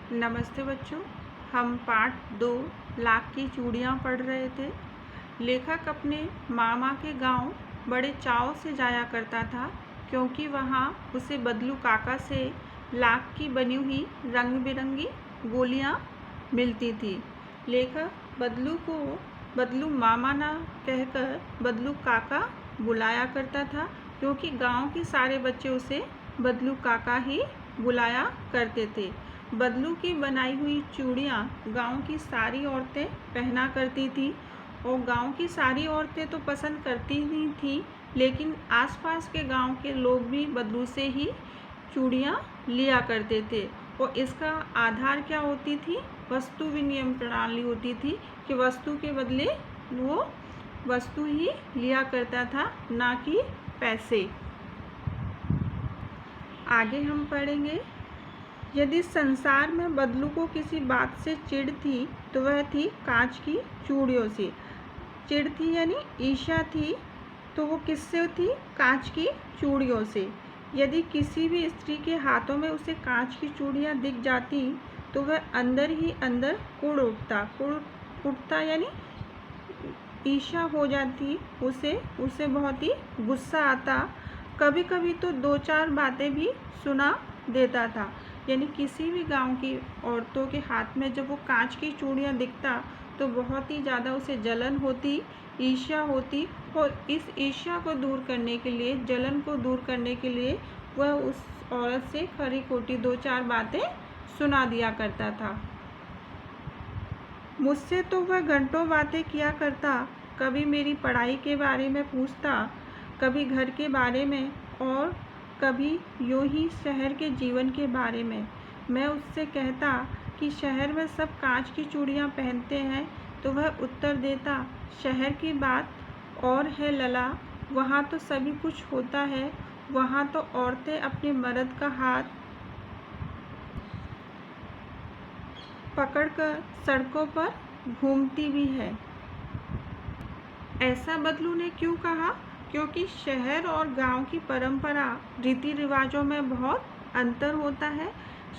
नमस्ते बच्चों। हम पाठ 2 लाख की चूड़ियाँ पढ़ रहे थे। लेखक अपने मामा के गांव बड़े चाव से जाया करता था, क्योंकि वहां उसे बदलू काका से लाख की बनी हुई रंग बिरंगी गोलियां मिलती थी। लेखक बदलू को बदलू मामा ना कहकर बदलू काका बुलाया करता था, क्योंकि गांव के सारे बच्चे उसे बदलू काका ही बुलाया करते थे। बदलू की बनाई हुई चूड़ियाँ गांव की सारी औरतें पहना करती थी, और गांव की सारी औरतें तो पसंद करती ही थीं, लेकिन आसपास के गांव के लोग भी बदलू से ही चूड़ियाँ लिया करते थे। और इसका आधार क्या होती थी? वस्तु विनिमय प्रणाली होती थी कि वस्तु के बदले वो वस्तु ही लिया करता था, ना कि पैसे। आगे हम पढ़ेंगे। यदि संसार में बदलू को किसी बात से चिढ़ थी तो वह थी कांच की चूड़ियों से। चिढ़ थी यानी ईर्ष्या थी, तो वो किससे थी? कांच की चूड़ियों से। यदि किसी भी स्त्री के हाथों में उसे कांच की चूड़ियाँ दिख जाती तो वह अंदर ही अंदर कुढ़ उठता यानी ईर्ष्या हो जाती उसे बहुत ही गुस्सा आता। कभी कभी तो 2-4 बातें भी सुना देता था। यानी किसी भी गांव की औरतों के हाथ में जब वो कांच की चूड़ियाँ दिखता तो बहुत ही ज़्यादा उसे जलन होती, ईर्ष्या होती, और इस ईर्ष्या को दूर करने के लिए, जलन को दूर करने के लिए वह उस औरत से खरी खोटी 2-4 बातें सुना दिया करता था। मुझसे तो वह घंटों बातें किया करता। कभी मेरी पढ़ाई के बारे में पूछता, कभी घर के बारे में, और कभी यूँ ही शहर के जीवन के बारे में। मैं उससे कहता कि शहर में सब कांच की चूड़ियाँ पहनते हैं, तो वह उत्तर देता, शहर की बात और है लला, वहाँ तो सभी कुछ होता है। वहाँ तो औरतें अपने मर्द का हाथ पकड़कर सड़कों पर घूमती भी है। ऐसा बदलू ने क्यों कहा? क्योंकि शहर और गांव की परंपरा, रीति रिवाजों में बहुत अंतर होता है।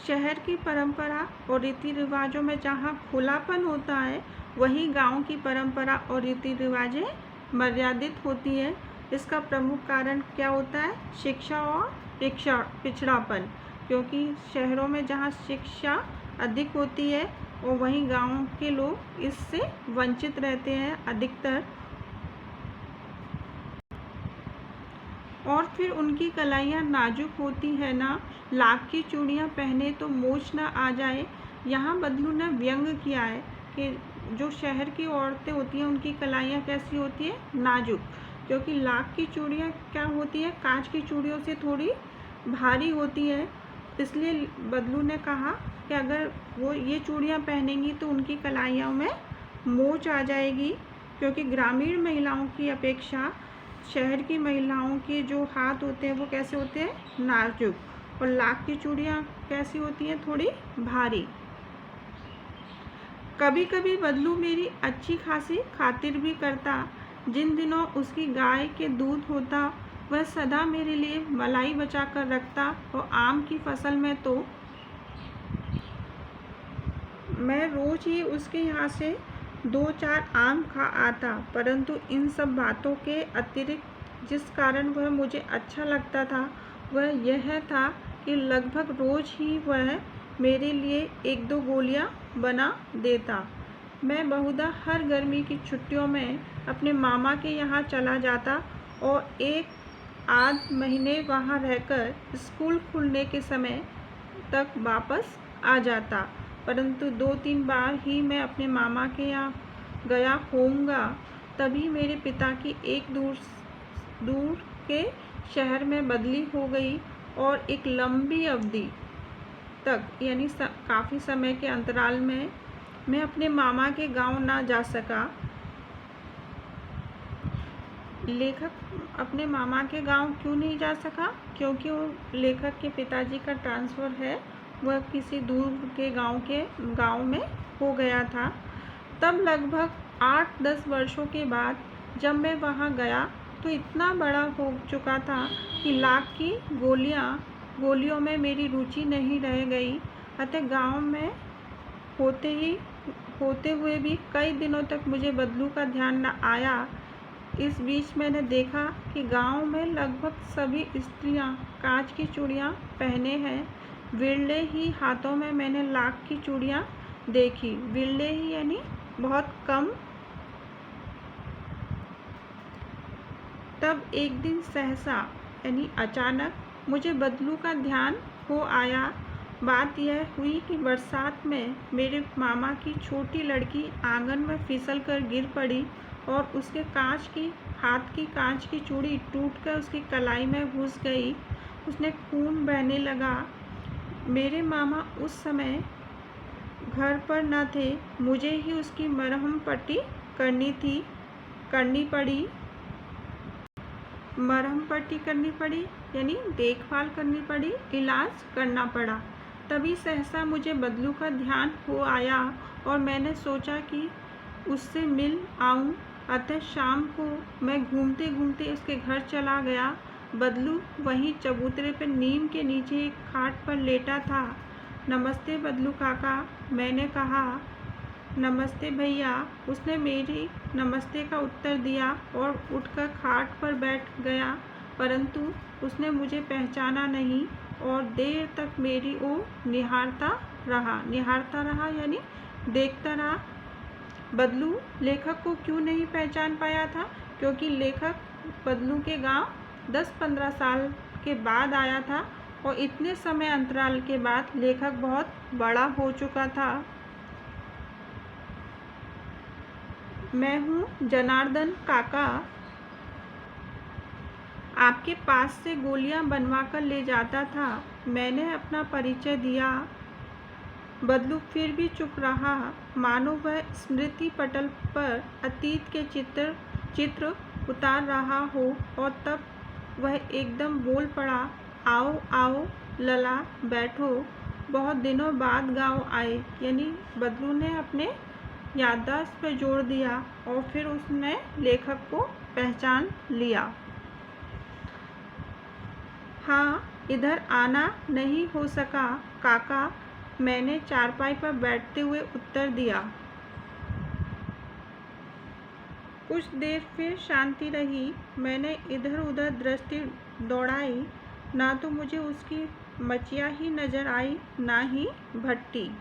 शहर की परंपरा और रीति रिवाजों में जहाँ खुलापन होता है, वहीं गांव की परंपरा और रीति रिवाजें मर्यादित होती है। इसका प्रमुख कारण क्या होता है? शिक्षा और पिछड़ापन। क्योंकि शहरों में जहाँ शिक्षा अधिक होती है और वहीं गांव के लोग इससे वंचित रहते हैं अधिकतर। और फिर उनकी कलाइयाँ नाजुक होती है ना। लाख की चूड़ियाँ पहने तो मोच ना आ जाए। यहाँ बदलू ने व्यंग किया है कि जो शहर की औरतें होती हैं उनकी कलाइयाँ कैसी होती है? नाजुक। क्योंकि लाख की चूड़ियाँ क्या होती है? कांच की चूड़ियों से थोड़ी भारी होती है। इसलिए बदलू ने कहा कि अगर वो ये चूड़ियाँ पहनेंगी तो उनकी कलाइयों में मोच आ जाएगी। क्योंकि ग्रामीण महिलाओं की अपेक्षा शहर की महिलाओं के जो हाथ होते हैं वो कैसे होते हैं? नाजुक। और लाख की चूड़ियाँ कैसी होती हैं? थोड़ी भारी। कभी कभी बदलू मेरी अच्छी खासी खातिर भी करता। जिन दिनों उसकी गाय के दूध होता, वह सदा मेरे लिए मलाई बचा कर रखता, और आम की फसल में तो मैं रोज ही उसके यहाँ से 2-4 आम खा आता। परंतु इन सब बातों के अतिरिक्त जिस कारण वह मुझे अच्छा लगता था वह यह था कि लगभग रोज ही वह मेरे लिए 1-2 गोलियां बना देता। मैं बहुधा हर गर्मी की छुट्टियों में अपने मामा के यहाँ चला जाता और 1-8 महीने वहाँ रहकर स्कूल खुलने के समय तक वापस आ जाता। परंतु 2-3 बार ही मैं अपने मामा के यहाँ गया होऊंगा। तभी मेरे पिता की एक दूर के शहर में बदली हो गई, और एक लंबी अवधि तक यानी काफ़ी समय के अंतराल में मैं अपने मामा के गांव ना जा सका। लेखक अपने मामा के गांव क्यों नहीं जा सका? क्योंकि वो लेखक के पिताजी का ट्रांसफ़र है, वह किसी दूर के गांव में हो गया था। तब लगभग 8-10 वर्षों के बाद जब मैं वहां गया तो इतना बड़ा हो चुका था कि लाख की गोलियों में मेरी रुचि नहीं रह गई। अतः गांव में होते हुए भी कई दिनों तक मुझे बदलू का ध्यान न आया। इस बीच मैंने देखा कि गांव में लगभग सभी स्त्रियां कांच की चूड़ियां पहने हैं। विरले ही हाथों में मैंने लाख की चूड़ियां देखी। विरले ही यानी बहुत कम। तब एक दिन सहसा यानी अचानक मुझे बदलू का ध्यान हो आया। बात यह हुई कि बरसात में मेरे मामा की छोटी लड़की आंगन में फिसल कर गिर पड़ी और उसके हाथ की कांच की चूड़ी टूटकर उसकी कलाई में घुस गई। उसने खून बहने लगा। मेरे मामा उस समय घर पर न थे। मुझे ही उसकी मरहम पट्टी करनी पड़ी यानी देखभाल करनी पड़ी, इलाज करना पड़ा। तभी सहसा मुझे बदलू का ध्यान हो आया और मैंने सोचा कि उससे मिल आऊं। अतः शाम को मैं घूमते घूमते उसके घर चला गया। बदलू वहीं चबूतरे पर नीम के नीचे एक खाट पर लेटा था। नमस्ते बदलू काका, मैंने कहा। नमस्ते भैया, उसने मेरी नमस्ते का उत्तर दिया और उठकर खाट पर बैठ गया, परंतु उसने मुझे पहचाना नहीं और देर तक मेरी ओर निहारता रहा यानी देखता रहा। बदलू लेखक को क्यों नहीं पहचान पाया था? क्योंकि लेखक बदलू के गांव 10-15 साल के बाद आया था और इतने समय अंतराल के बाद लेखक बहुत बड़ा हो चुका था। मैं हूँ जनार्दन काका, आपके पास से गोलियां बनवा कर ले जाता था। मैंने अपना परिचय दिया। बदलू फिर भी चुप रहा, मानो वह स्मृति पटल पर अतीत के चित्र उतार रहा हो। और तब वह एकदम बोल पड़ा, आओ आओ लला, बैठो। बहुत दिनों बाद गांव आए यानी बदलू ने अपने याददाश्त पर जोर दिया और फिर उसने लेखक को पहचान लिया। हाँ, इधर आना नहीं हो सका काका, मैंने चारपाई पर बैठते हुए उत्तर दिया। कुछ देर फिर शांति रही। मैंने इधर उधर दृष्टि दौड़ाई, ना तो मुझे उसकी मचिया ही नजर आई, ना ही भट्टी।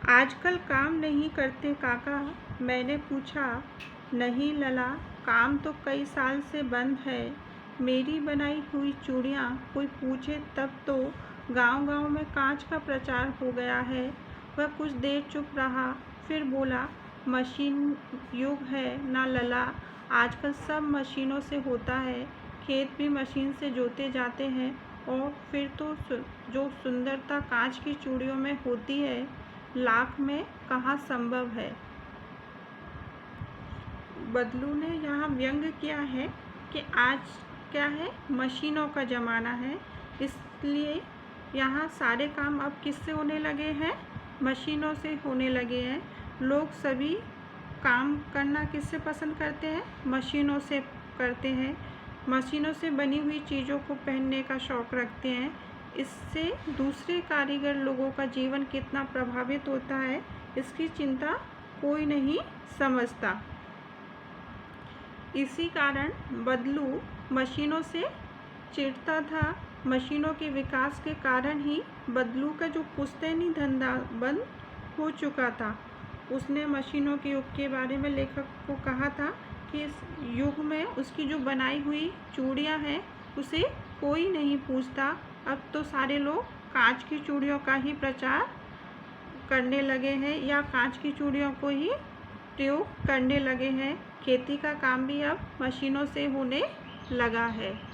आजकल काम नहीं करते काका? मैंने पूछा। नहीं लला, काम तो कई साल से बंद है। मेरी बनाई हुई चूड़ियाँ कोई पूछे तब तो गांव-गांव में कांच का प्रचार हो गया है। वह कुछ देर चुप रहा, फिर बोला, मशीन युग है ना लला, आजकल सब मशीनों से होता है। खेत भी मशीन से जोते जाते हैं और फिर तो जो सुंदरता कांच की चूड़ियों में होती है, लाख में कहाँ संभव है। बदलू ने यहाँ व्यंग किया है कि आज क्या है, मशीनों का ज़माना है, इसलिए यहाँ सारे काम अब किससे होने लगे हैं? मशीनों से होने लगे हैं। लोग सभी काम करना किससे पसंद करते हैं? मशीनों से करते हैं। मशीनों से बनी हुई चीज़ों को पहनने का शौक़ रखते हैं। इससे दूसरे कारीगर लोगों का जीवन कितना प्रभावित होता है, इसकी चिंता कोई नहीं समझता। इसी कारण बदलू मशीनों से चिढ़ता था। मशीनों के विकास के कारण ही बदलू का जो पुश्तैनी धंधा बंद हो चुका था। उसने मशीनों के युग के बारे में लेखक को कहा था कि इस युग में उसकी जो बनाई हुई चूड़ियाँ हैं उसे कोई नहीं पूछता। अब तो सारे लोग कांच की चूड़ियों का ही प्रचार करने लगे हैं या कांच की चूड़ियों को ही प्रयोग करने लगे हैं। खेती का काम भी अब मशीनों से होने लगा है।